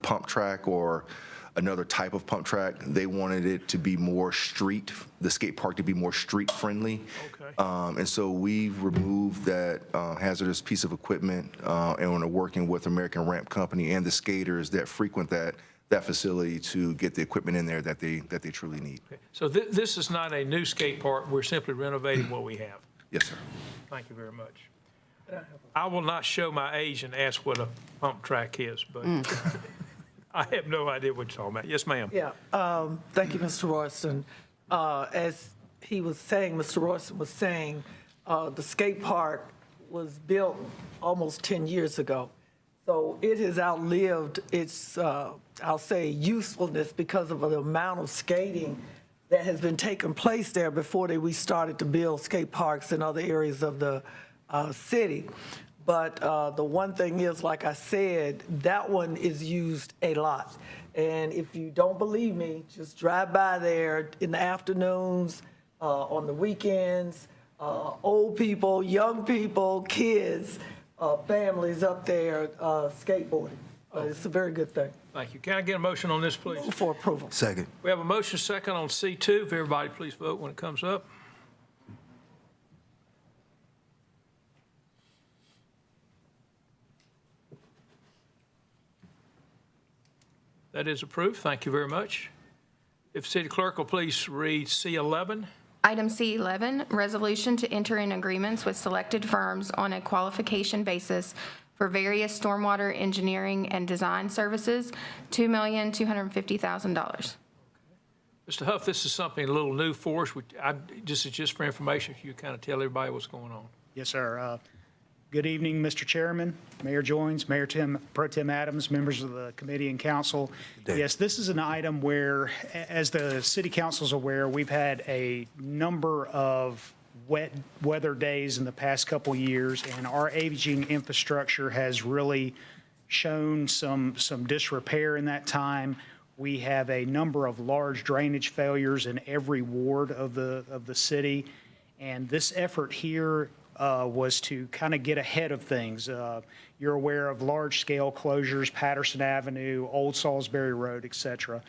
pump track or another type of pump track. They wanted it to be more the skate park to be more street friendly. Okay. And so we've removed that hazardous piece of equipment and we're working with American Ramp Company and the skaters that frequent that facility to get the equipment in there that they truly need. Okay. So this is not a new skate park. We're simply renovating what we have. Yes, sir. Thank you very much. I will not show my age and ask what a pump track is, but I have no idea what you're talking about. Yes, ma'am. Yeah, thank you, Mr. Royston. As he was saying, Mr. Royston was saying, the skate park was built almost 10 years ago. So it has outlived its, I'll say, usefulness because of the amount of skating that has been taking place there before we started to build skate parks in other areas of the city. But the one thing is, like I said, that one is used a lot. And if you don't believe me, just drive by there in the afternoons, on the weekends, old people, young people, kids, families up there skateboarding. It's a very good thing. Thank you. Can I get a motion on this, please? Move for approval. Second. We have a motion second on C2. If everybody please vote when it comes up. That is approved. Thank you very much. If City Clerk will please read C11. Item C11, resolution to enter in agreements with selected firms on a qualification basis for various stormwater engineering and design services, $2,250,000. Mr. Huff, this is something a little new for us. This is just for information, if you kind of tell everybody what's going on. Yes, sir. Good evening, Mr. Chairman, Mayor Joines, Mayor Pro Tem Adams, members of the committee and council. Yes, this is an item where, as the city council is aware, we've had a number of wet weather days in the past couple of years, and our aging infrastructure has really shown some disrepair in that time. We have a number of large drainage failures in every ward of the city, and this effort here was to kind of get ahead of things. You're aware of large-scale closures, Patterson Avenue, Old Salisbury Road, et cetera.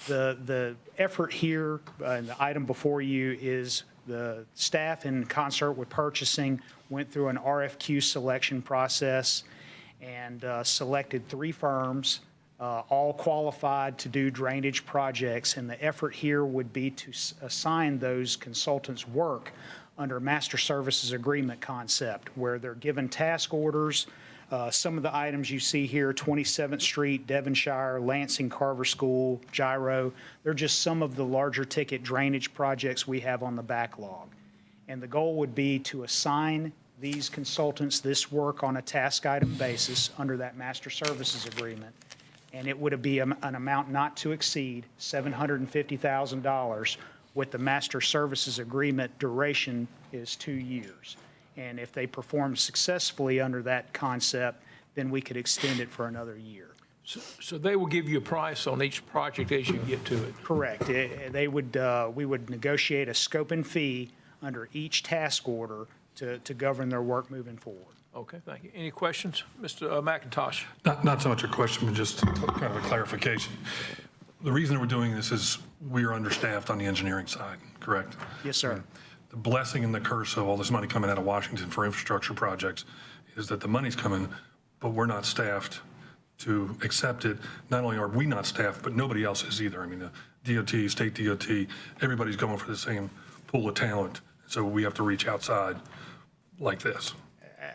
The effort here, and the item before you, is the staff in concert with purchasing went through an RFQ selection process and selected 3 firms, all qualified to do drainage projects. And the effort here would be to assign those consultants work under master services agreement concept, where they're given task orders. Some of the items you see here, 27th Street, Devonshire, Lansing Carver School, Gyro, they're just some of the larger ticket drainage projects we have on the backlog. And the goal would be to assign these consultants this work on a task item basis under that master services agreement. And it would be an amount not to exceed $750,000, with the master services agreement duration is 2 years. And if they perform successfully under that concept, then we could extend it for another year. So they will give you a price on each project as you get to it? Correct. We would negotiate a scope and fee under each task order to govern their work moving forward. Okay, thank you. Any questions? Mr. McIntosh? Not so much a question, but just kind of a clarification. The reason we're doing this is we are understaffed on the engineering side, correct? Yes, sir. The blessing and the curse of all this money coming out of Washington for infrastructure projects is that the money's coming, but we're not staffed to accept it. Not only are we not staffed, but nobody else is either. I mean, the DOT, state DOT, everybody's going for the same pool of talent. So we have to reach outside like this.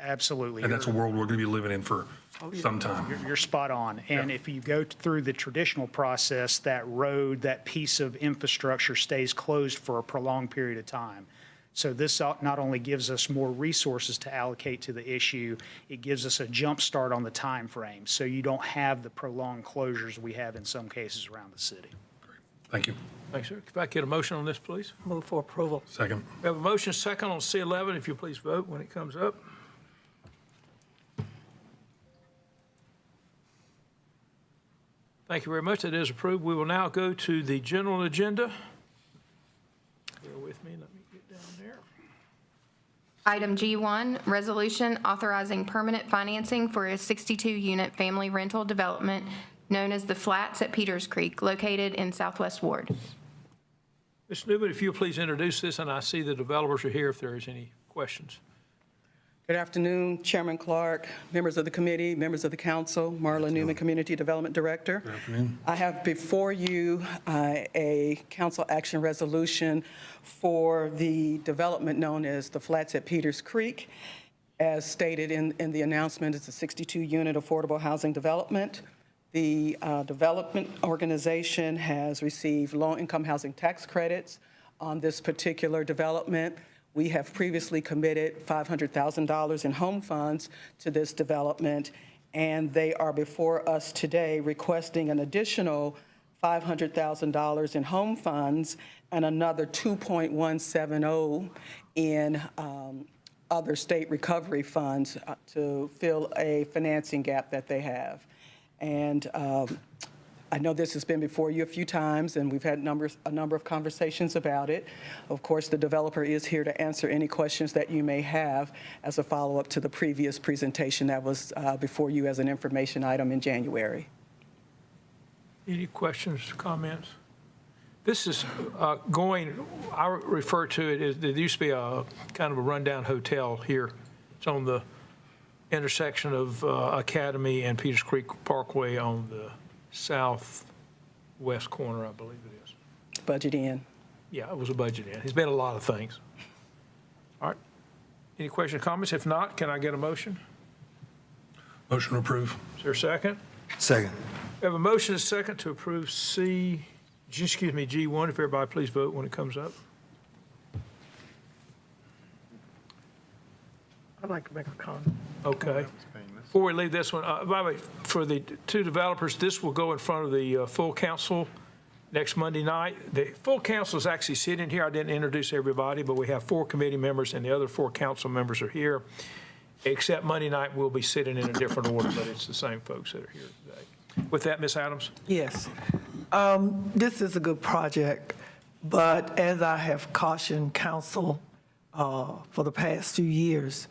Absolutely. And that's a world we're going to be living in for some time. You're spot on. And if you go through the traditional process, that road, that piece of infrastructure stays closed for a prolonged period of time. So this not only gives us more resources to allocate to the issue, it gives us a jump start on the time frame. So you don't have the prolonged closures we have in some cases around the city. Great. Thank you. Thanks, sir. If I could get a motion on this, please. Move for approval. Second. We have a motion second on C11. If you please vote when it comes up. Thank you very much. That is approved. We will now go to the general agenda. Bear with me. Let me get down there. Item G1, resolution authorizing permanent financing for a 62-unit family rental development known as the Flats at Peters Creek, located in Southwest Ward. Mr. Newman, if you'll please introduce this, and I see the developers are here if there is any questions. Good afternoon, Chairman Clark, members of the committee, members of the council, Marla Newman, Community Development Director. Good afternoon. I have before you a council action resolution for the development known as the Flats at Peters Creek. As stated in the announcement, it's a 62-unit affordable housing development. The development organization has received low-income housing tax credits on this particular development. We have previously committed $500,000 in home funds to this development, and they are before us today requesting an additional $500,000 in home funds and another $2.170 in other state recovery funds to fill a financing gap that they have. And I know this has been before you a few times, and we've had a number of conversations about it. Of course, the developer is here to answer any questions that you may have as a follow-up to the previous presentation that was before you as an information item in January. Any questions, comments? This is going, I refer to it as, there used to be a kind of a rundown hotel here. It's on the intersection of Academy and Peters Creek Parkway on the southwest corner, I believe it is. Budget in. Yeah, it was a budget in. It's been a lot of things. All right. Any questions or comments? If not, can I get a motion? Motion to approve. Is there a second? Second. We have a motion and a second to approve G1. If everybody please vote when it comes up. I'd like to make a comment. Okay. Before we leave this one, by the way, for the two developers, this will go in front of the full council next Monday night. The full council is actually sitting here. I didn't introduce everybody, but we have 4 committee members and the other 4 council members are here. Except Monday night, we'll be sitting in a different order, but it's the same folks that are here today. With that, Ms. Adams? Yes. This is a good project, but as I have cautioned council for the past few years,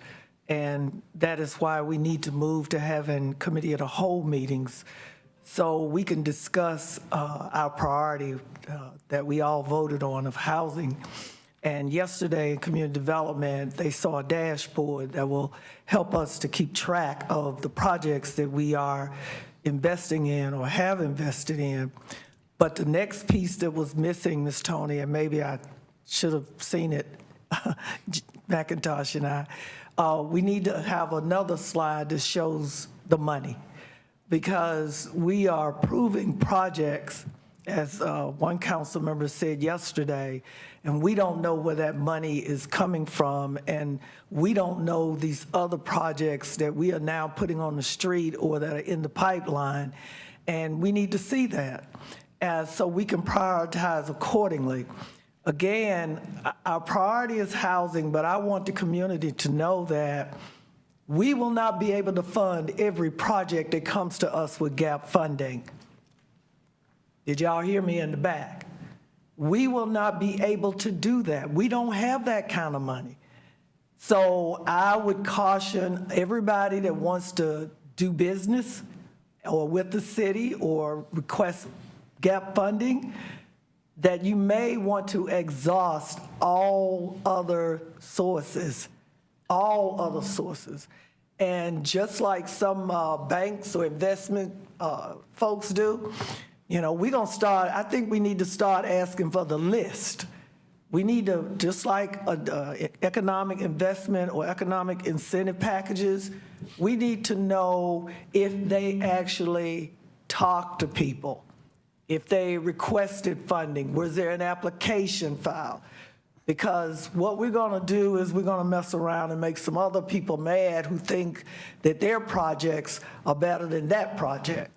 and that is why we need to move to having committee of the whole meetings so we can discuss our priority that we all voted on of housing. And yesterday in community development, they saw a dashboard that will help us to keep track of the projects that we are investing in or have invested in. But the next piece that was missing, Ms. Tony, and maybe I should have seen it, McIntosh and I, we need to have another slide that shows the money, because we are approving projects, as one council member said yesterday, and we don't know where that money is coming from, and we don't know these other projects that we are now putting on the street or that are in the pipeline, and we need to see that, so we can prioritize accordingly. Again, our priority is housing, but I want the community to know that we will not be able to fund every project that comes to us with gap funding. Did y'all hear me in the back? We will not be able to do that. We don't have that kind of money. So I would caution everybody that wants to do business or with the city or request gap funding, that you may want to exhaust all other sources. And just like some banks or investment folks do, we're going to start, I think we need to start asking for the list. We need to, just like economic investment or economic incentive packages, we need to know if they actually talk to people, if they requested funding, was there an application filed? Because what we're going to do is we're going to mess around and make some other people mad who think that their projects are better than that project.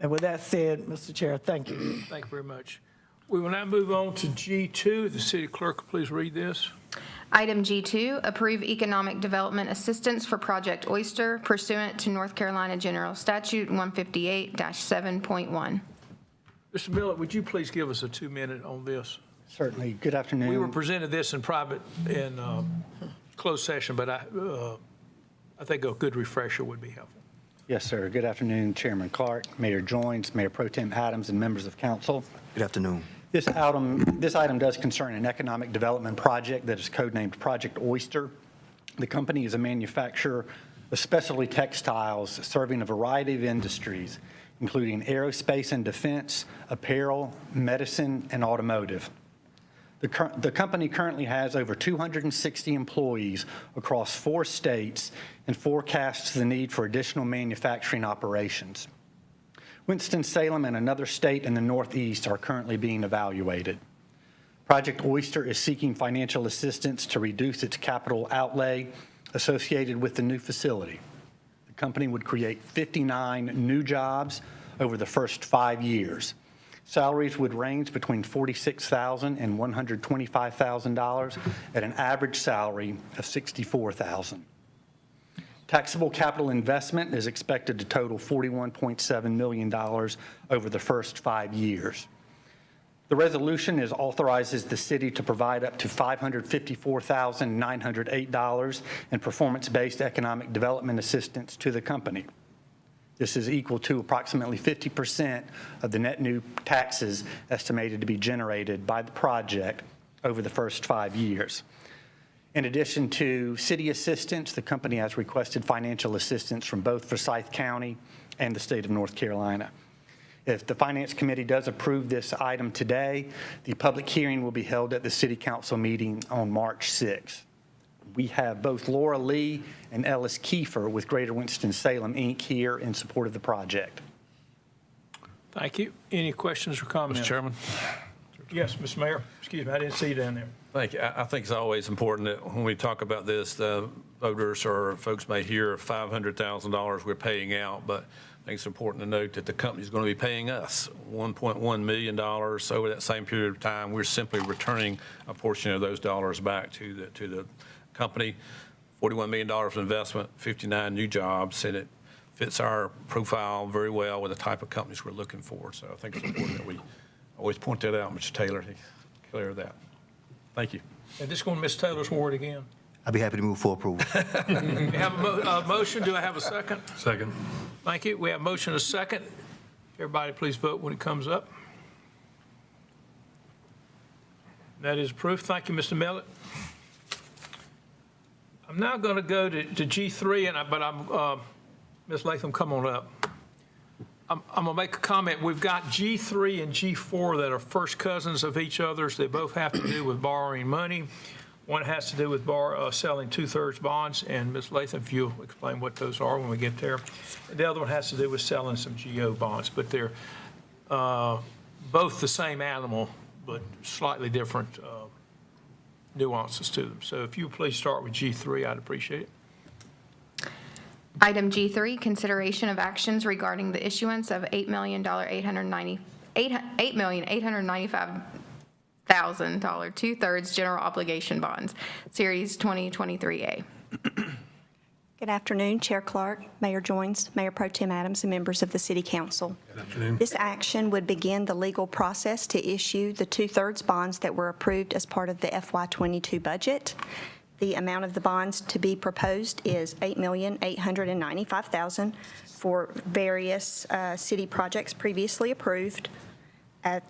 And with that said, Mr. Chair, thank you. Thank you very much. We will now move on to G2. The city clerk, please read this. Item G2, approve economic development assistance for Project Oyster pursuant to North Carolina General Statute 158-7.1. Mr. Millett, would you please give us a 2-minute on this? Certainly. Good afternoon. We were presented this in private, in closed session, but I think a good refresher would be helpful. Yes, sir. Good afternoon, Chairman Clark, Mayor Joines, Mayor Pro Tem Adams, and members of council. Good afternoon. This item does concern an economic development project that is codenamed Project Oyster. The company is a manufacturer of specialty textiles serving a variety of industries, including aerospace and defense, apparel, medicine, and automotive. The company currently has over 260 employees across 4 states and forecasts the need for additional manufacturing operations. Winston-Salem and another state in the Northeast are currently being evaluated. Project Oyster is seeking financial assistance to reduce its capital outlay associated with the new facility. The company would create 59 new jobs over the first 5 years. Salaries would range between $46,000 and $125,000 at an average salary of $64,000. Taxable capital investment is expected to total $41.7 million over the first 5 years. The resolution authorizes the city to provide up to $554,908 in performance-based economic development assistance to the company. This is equal to approximately 50% of the net new taxes estimated to be generated by the project over the first 5 years. In addition to city assistance, the company has requested financial assistance from both Forsyth County and the state of North Carolina. If the Finance Committee does approve this item today, the public hearing will be held at the City Council meeting on March 6th. We have both Laura Lee and Ellis Kiefer with Greater Winston-Salem, Inc. here in support of the project. Thank you. Any questions or comments? Mr. Chairman? Yes, Mr. Mayor. Excuse me, I didn't see you down there. Thank you. I think it's always important that when we talk about this, the voters or folks may hear $500,000 we're paying out, but I think it's important to note that the company's going to be paying us $1.1 million over that same period of time. We're simply returning a portion of those dollars back to the company. $41 million of investment, 59 new jobs, and it fits our profile very well with the type of companies we're looking for. So I think it's important that we always point that out, Mr. Taylor, to clear that. Thank you. And this is going to Ms. Taylor's word again. I'd be happy to move for approval. We have a motion. Do I have a second? Second. Thank you. We have a motion and a second. Everybody please vote when it comes up. That is approved. Thank you, Mr. Millett. I'm now going to go to G3, but Ms. Latham, come on up. I'm going to make a comment. We've got G3 and G4 that are first cousins of each other's. They both have to do with borrowing money. One has to do with selling 2/3 bonds, and Ms. Latham, if you'll explain what those are when we get there. The other one has to do with selling some GO bonds, but they're both the same animal, but slightly different nuances to them. So if you please start with G3, I'd appreciate it. Item G3, consideration of actions regarding the issuance of $8,895,000 2/3 general obligation bonds, Series 2023A. Good afternoon, Chair Clark, Mayor Joines, Mayor Pro Tem Adams, and members of the City Council. Good afternoon. This action would begin the legal process to issue the 2/3 bonds that were approved as part of the FY22 budget. The amount of the bonds to be proposed is $8,895,000 for various city projects previously approved. At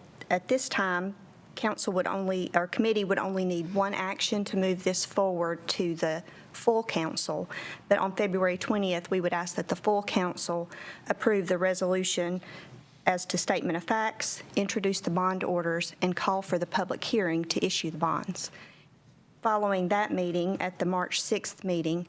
this time, committee would only need one action to move this forward to the full council. But on February 20th, we would ask that the full council approve the resolution as to statement of facts, introduce the bond orders, and call for the public hearing to issue the bonds. Following that meeting, at the March 6th meeting,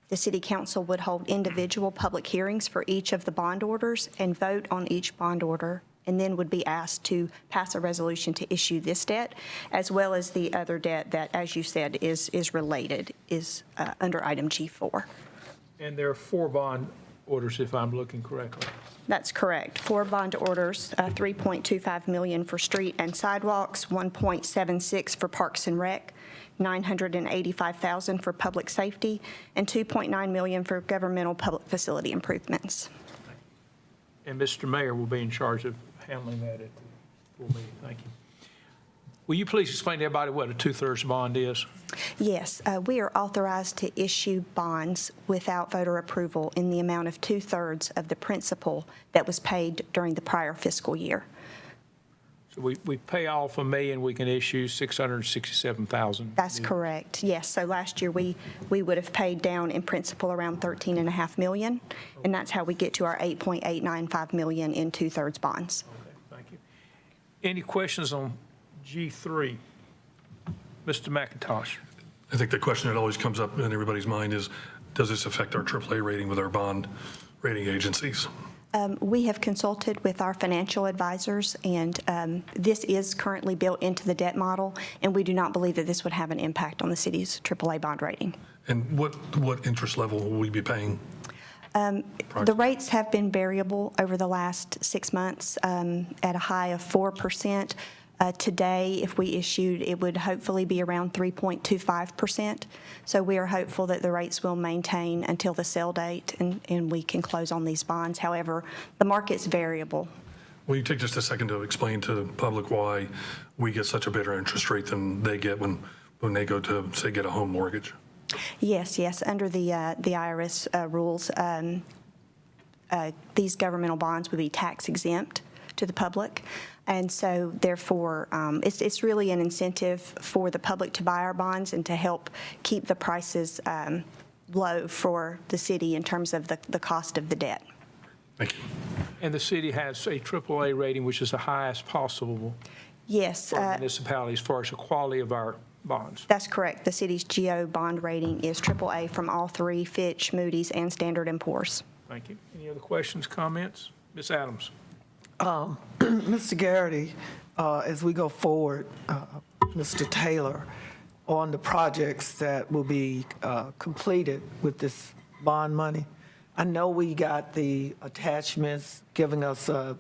the City Council would hold individual public hearings for each of the bond orders and vote on each bond order, and then would be asked to pass a resolution to issue this debt, as well as the other debt that, as you said, is related, is under item G4. And there are 4 bond orders, if I'm looking correctly. That's correct. 4 bond orders, $3.25 million for street and sidewalks, $1.76 for parks and rec, $985,000 for public safety, and $2.9 million for governmental public facility improvements. And Mr. Mayor will be in charge of handling that at the full meeting. Thank you. Will you please explain to everybody what a two-thirds bond is? Yes, we are authorized to issue bonds without voter approval in the amount of two-thirds of the principal that was paid during the prior fiscal year. So we pay off $1 million, we can issue $667,000. That's correct, yes. So last year, we would have paid down in principal around $13.5 million, and that's how we get to our $8.895 million in two-thirds bonds. Okay, thank you. Any questions on G3? Mr. McIntosh. I think the question that always comes up in everybody's mind is, does this affect our AAA rating with our bond rating agencies? We have consulted with our financial advisors, and this is currently built into the debt model, and we do not believe that this would have an impact on the city's AAA bond rating. And what interest level will we be paying? The rates have been variable over the last 6 months at a high of 4%. Today, if we issued, it would hopefully be around 3.25%. So we are hopeful that the rates will maintain until the sale date and we can close on these bonds. However, the market's variable. Will you take just a second to explain to the public why we get such a better interest rate than they get when they go to, say, get a home mortgage? Yes. Under the IRS rules, these governmental bonds would be tax exempt to the public. And so therefore, it's really an incentive for the public to buy our bonds and to help keep the prices low for the city in terms of the cost of the debt. Thank you. And the city has a AAA rating, which is the highest possible Yes, for municipalities as far as the quality of our bonds. that's correct. The city's GO bond rating is AAA from all three, Fitch, Moody's, and Standard & Poor's. Thank you. Any other questions, comments? Ms. Adams? Mr. Garrity, as we go forward, Mr. Taylor, on the projects that will be completed with this bond money, I know we got the attachments giving us a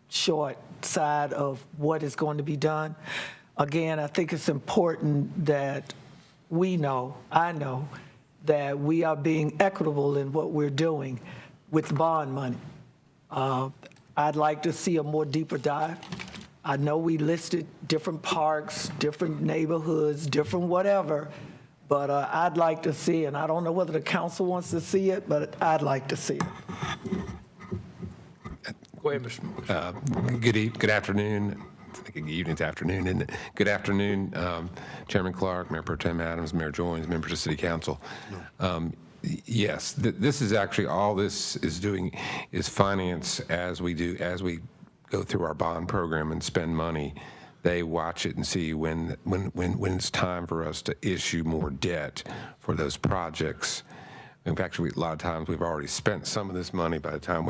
short side of what is going to be done. Again, I think it's important that I know, that we are being equitable in what we're doing with the bond money. I'd like to see a more deeper dive. I know we listed different parks, different neighborhoods, different whatever, but I'd like to see, and I don't know whether the council wants to see it, but I'd like to see it. Go ahead, Mr. Good afternoon. Good evening to afternoon, isn't it? Good afternoon, Chairman Clark, Mayor Pro Tem Adams, Mayor Joines, members of City Council. Yes, this is actually, all this is doing is finance as we go through our bond program and spend money. They watch it and see when it's time for us to issue more debt for those projects. In fact, a lot of times we've already spent some of this money by the time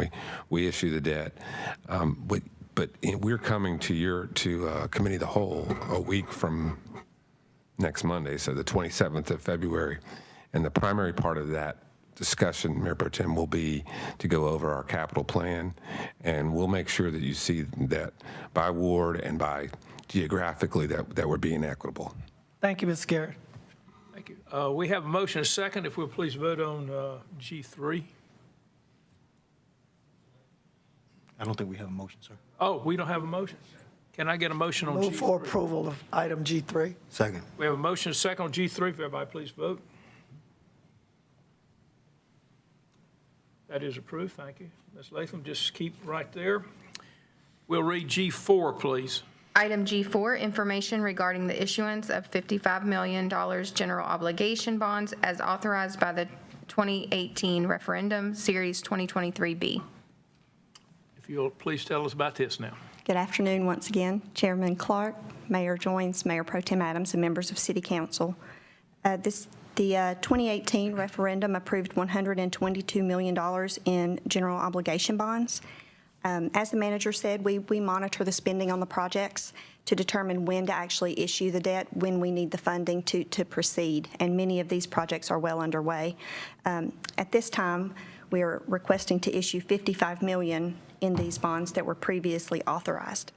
we issue the debt. But we're coming to Committee of the Whole a week from next Monday, so the 27th of February. And the primary part of that discussion, Mayor Pro Tem, will be to go over our capital plan, and we'll make sure that you see that by ward and by geographically that we're being equitable. Thank you, Ms. Garrett. Thank you. We have a motion and a second. If we'll please vote on G3. I don't think we have a motion, sir. Oh, we don't have a motion. Can I get a motion on G3? Move for approval of item G3. Second. We have a motion and a second on G3. If everybody please vote. That is approved. Thank you. Ms. Latham, just keep right there. We'll read G4, please. Item G4, information regarding the issuance of $55 million general obligation bonds as authorized by the 2018 referendum, Series 2023B. If you'll please tell us about this now. Good afternoon once again, Chairman Clark, Mayor Joines, Mayor Pro Tem Adams, and members of City Council. The 2018 referendum approved $122 million in general obligation bonds. As the manager said, we monitor the spending on the projects to determine when to actually issue the debt, when we need the funding to proceed, and many of these projects are well underway. At this time, we are requesting to issue $55 million in these bonds that were previously authorized.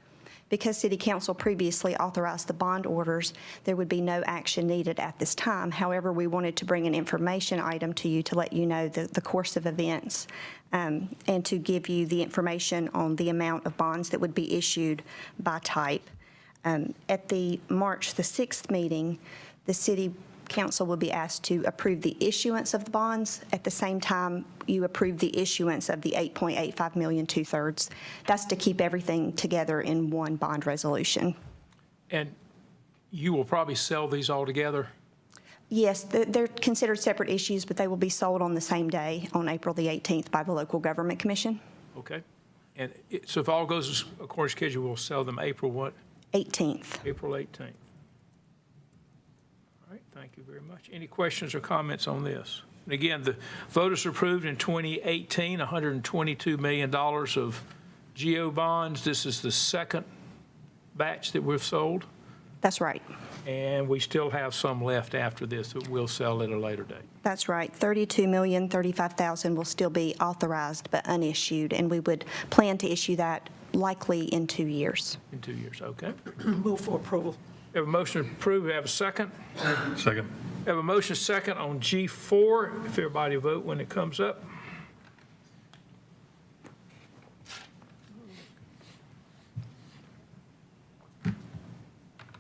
Because City Council previously authorized the bond orders, there would be no action needed at this time. However, we wanted to bring an information item to you to let you know the course of events and to give you the information on the amount of bonds that would be issued by type. At the March the 6th meeting, the city council will be asked to approve the issuance of the bonds. At the same time, you approve the issuance of the $8.85 million, 2/3. That's to keep everything together in one bond resolution. And you will probably sell these all together? Yes, they're considered separate issues, but they will be sold on the same day, on April the 18th, by the local government commission. Okay. And so if all goes according to schedule, we'll sell them April what? 18th. April 18th. All right, thank you very much. Any questions or comments on this? And again, the voters approved in 2018, $122 million of GO bonds. This is the second batch that we've sold, That's right. and we still have some left after this that we'll sell at a later date. That's right. $32,035,000 will still be authorized but unissued, and we would plan to issue that likely in 2 years. In 2 years, okay. Move for approval. We have a motion to approve, we have a second. Second. We have a motion second on G4, if everybody vote when it comes up.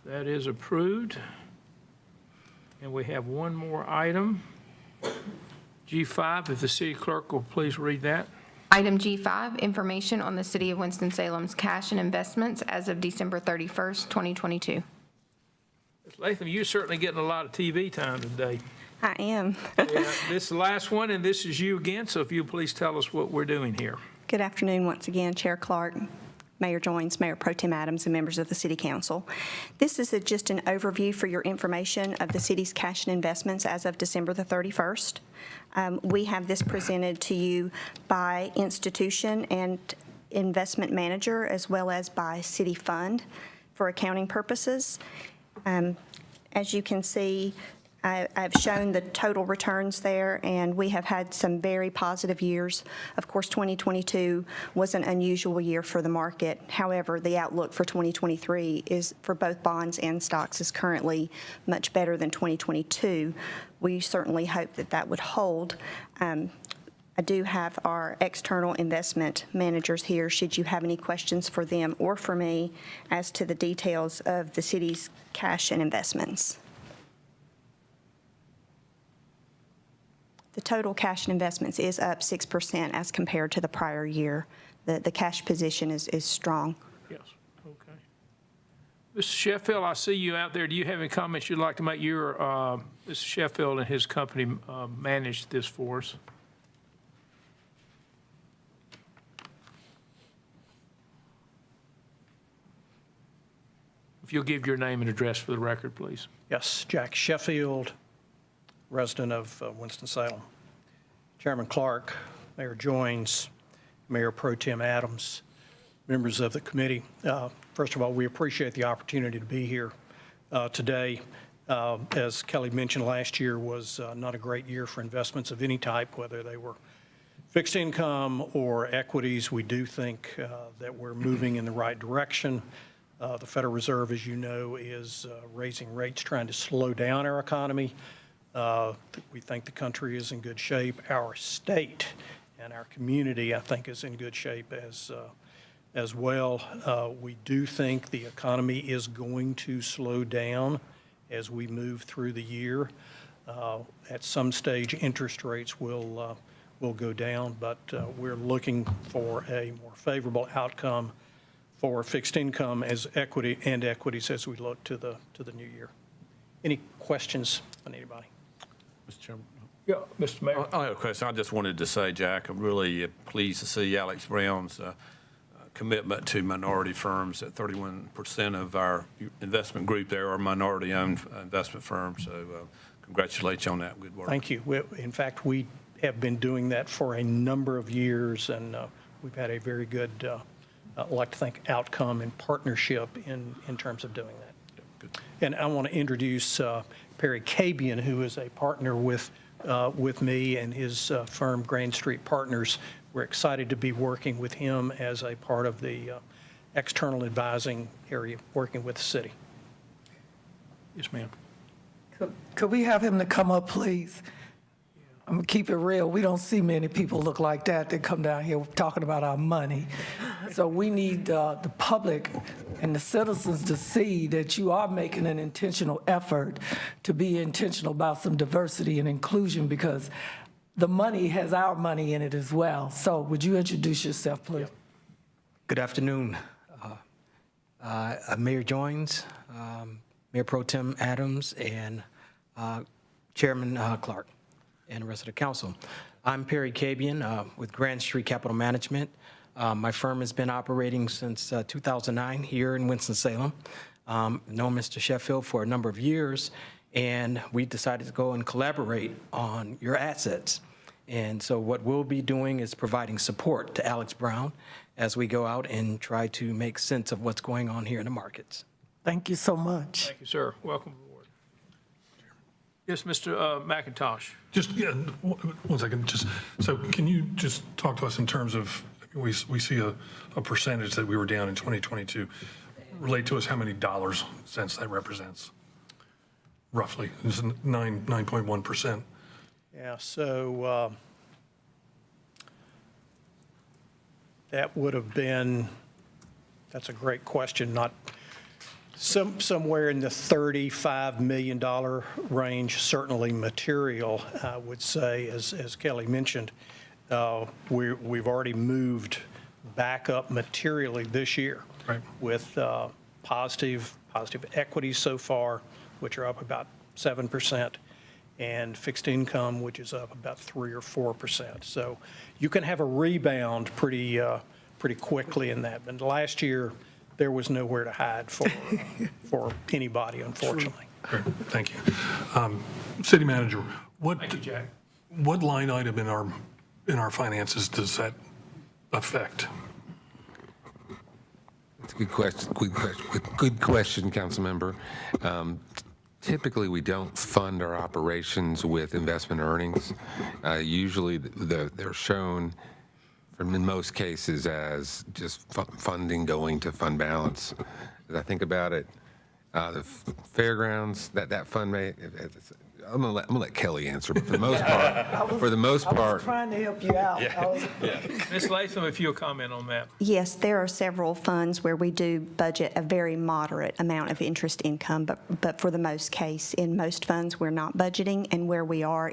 That is approved. And we have one more item. G5, if the city clerk will please read that. Item G5, information on the City of Winston-Salem's cash and investments as of December 31st, 2022. Ms. Latham, you're certainly getting a lot of TV time today. I am. Yeah, this is the last one, and this is you again, so if you please tell us what we're doing here. Good afternoon once again, Chair Clark, Mayor Joines, Mayor Pro Tem Adams, and members of the City Council. This is just an overview for your information of the city's cash and investments as of December the 31st. We have this presented to you by institution and investment manager, as well as by city fund for accounting purposes. As you can see, I've shown the total returns there, and we have had some very positive years. Of course, 2022 was an unusual year for the market. However, the outlook for 2023 is, for both bonds and stocks, is currently much better than 2022. We certainly hope that that would hold. I do have our external investment managers here, should you have any questions for them or for me as to the details of the city's cash and investments. The total cash and investments is up 6% as compared to the prior year. The cash position is strong. Yes, okay. Mr. Sheffield, I see you out there. Do you have any comments you'd like to make? Mr. Sheffield and his company managed this for us. If you'll give your name and address for the record, please. Yes, Jack Sheffield, resident of Winston-Salem. Chairman Clark, Mayor Joines, Mayor Pro Tem Adams, members of the committee. First of all, we appreciate the opportunity to be here today. As Kelly mentioned, last year was not a great year for investments of any type, whether they were fixed income or equities. We do think that we're moving in the right direction. The Federal Reserve, as you know, is raising rates, trying to slow down our economy. We think the country is in good shape. Our state and our community, I think, is in good shape as well. We do think the economy is going to slow down as we move through the year. At some stage, interest rates will go down, but we're looking for a more favorable outcome for fixed income as equities as we look to the new year. Any questions on anybody? Mr. Chairman. Yeah, Mr. Mayor. I have a question. I just wanted to say, Jack, I'm really pleased to see Alex Brown's commitment to minority firms. At 31% of our investment group there are minority-owned investment firms. So congratulate you on that. Good work. Thank you. In fact, we have been doing that for a number of years, and we've had a very good, I'd like to think, outcome and partnership in terms of doing that. Good. And I want to introduce Perry Cabian, who is a partner with me and his firm, Grand Street Partners. We're excited to be working with him as a part of the external advising area, working with the city. Yes, ma'am. Could we have him to come up, please? I'm gonna keep it real. We don't see many people look like that come down here talking about our money. So we need the public and the citizens to see that you are making an intentional effort to be intentional about some diversity and inclusion, because the money has our money in it as well. So would you introduce yourself, please? Good afternoon. Mayor Joines, Mayor Pro Tem Adams, and Chairman Clark, and the rest of the council. I'm Perry Cabian with Grand Street Capital Management. My firm has been operating since 2009 here in Winston-Salem. Known Mr. Sheffield for a number of years, and we decided to go and collaborate on your assets. And so what we'll be doing is providing support to Alex Brown as we go out and try to make sense of what's going on here in the markets. Thank you so much. Thank you, sir. Welcome aboard. Yes, Mr. McIntosh. Just, yeah, one second, just, so can you just talk to us in terms of, we see a percentage that we were down in 2022. Relate to us how many dollars, cents that represents, roughly? It's 9.1%. Yeah, so that would have been, that's a great question, not somewhere in the $35 million range, certainly material, I would say, as Kelly mentioned. We've already moved back up materially this year. Right. With positive equities so far, which are up about 7%, and fixed income, which is up about 3 or 4%. So you can have a rebound pretty quickly in that. But last year, there was nowhere to hide for anybody, unfortunately. Great, thank you. City Manager, Thank you, Jack. what line item in our finances does that affect? It's a good question. Good question, council member. Typically, we don't fund our operations with investment earnings. Usually, they're shown, in most cases, as just funding going to fund balance. As I think about it, the fairgrounds, that fund may. I'm gonna let Kelly answer, but for the most part, I was trying to help you out. Ms. Latham, if you'll comment on that. Yes, there are several funds where we do budget a very moderate amount of interest income, but for the most case, in most funds, we're not budgeting, and where we are,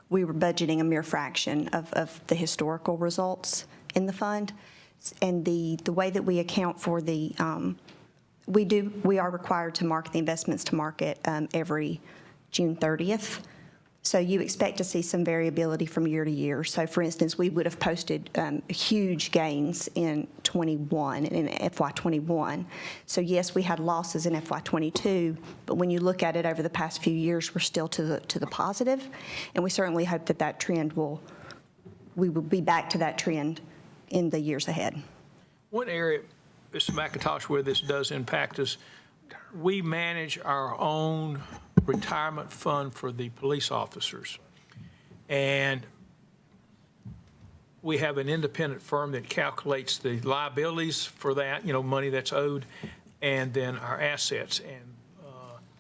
we were budgeting a mere fraction of the historical results in the fund. And the way that we account for the, we are required to mark the investments to market every June 30th. So you expect to see some variability from year to year. So for instance, we would have posted huge gains in 21 and in FY21. So yes, we had losses in FY22, but when you look at it over the past few years, we're still to the positive, and we certainly hope that trend we will be back to that trend in the years ahead. One area, Mr. McIntosh, where this does impact us, we manage our own retirement fund for the police officers. And we have an independent firm that calculates the liabilities for that, money that's owed, and then our assets. And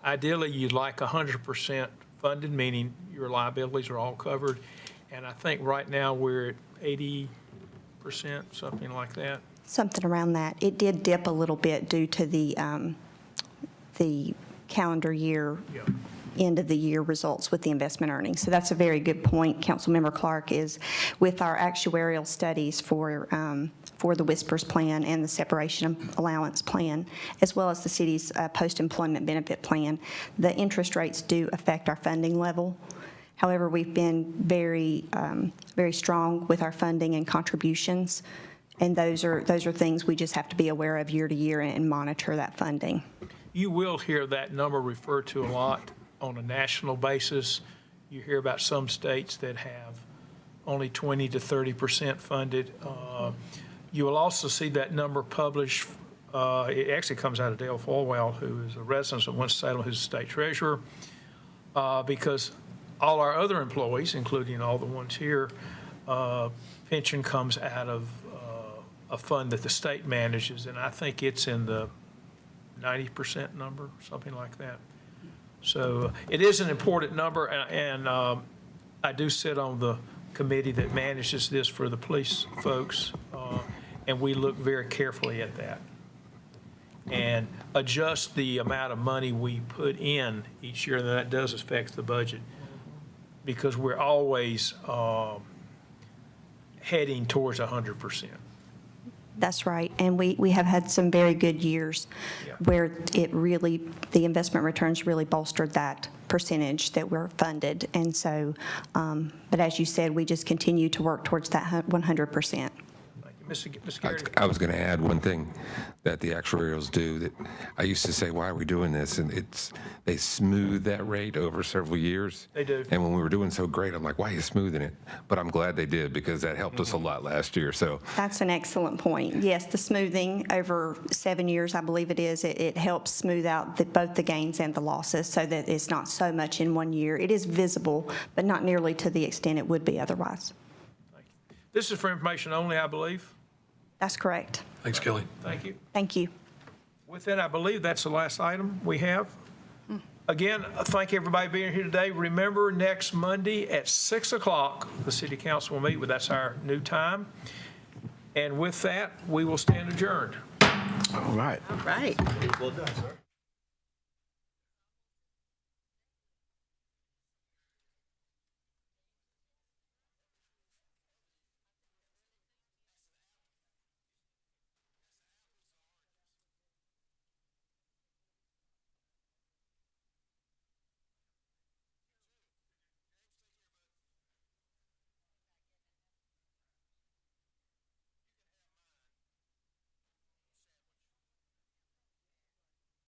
ideally, you'd like 100% funded, meaning your liabilities are all covered. And I think right now we're at 80%, something like that. Something around that. It did dip a little bit due to the calendar year, end of the year results with the investment earnings. So that's a very good point, Councilmember Clark, is with our actuarial studies for the Whispers plan and the separation allowance plan, as well as the city's post-employment benefit plan, the interest rates do affect our funding level. However, we've been very strong with our funding and contributions, and those are things we just have to be aware of year to year and monitor that funding. You will hear that number referred to a lot on a national basis. You hear about some states that have only 20 to 30% funded. You will also see that number published. It actually comes out of Dale Falwell, who is a resident of Winston-Salem, who's the state treasurer, because all our other employees, including all the ones here, pension comes out of a fund that the state manages, and I think it's in the 90% number, something like that. So it is an important number, and I do sit on the committee that manages this for the police folks, and we look very carefully at that and adjust the amount of money we put in each year, and that does affect the budget because we're always heading towards 100%. That's right. And we have had some very good years Yeah. where the investment returns really bolstered that percentage that we're funded. And so, but as you said, we just continue to work towards that 100%. Ms. Garrity? I was going to add one thing that the actuarials do that I used to say, why are we doing this? And they smooth that rate over several years. They do. And when we were doing so great, I'm like, why are you smoothing it? But I'm glad they did because that helped us a lot last year. So That's an excellent point. Yes, the smoothing over 7 years, I believe it is, it helps smooth out both the gains and the losses so that it's not so much in one year. It is visible, but not nearly to the extent it would be otherwise. This is for information only, I believe. That's correct. Thanks, Kelly. Thank you. Thank you. With that, I believe that's the last item we have. Again, thank everybody being here today. Remember, next Monday at 6 o'clock, the city council will meet, but that's our new time. And with that, we will stand adjourned. All right. All right. Well done, sir.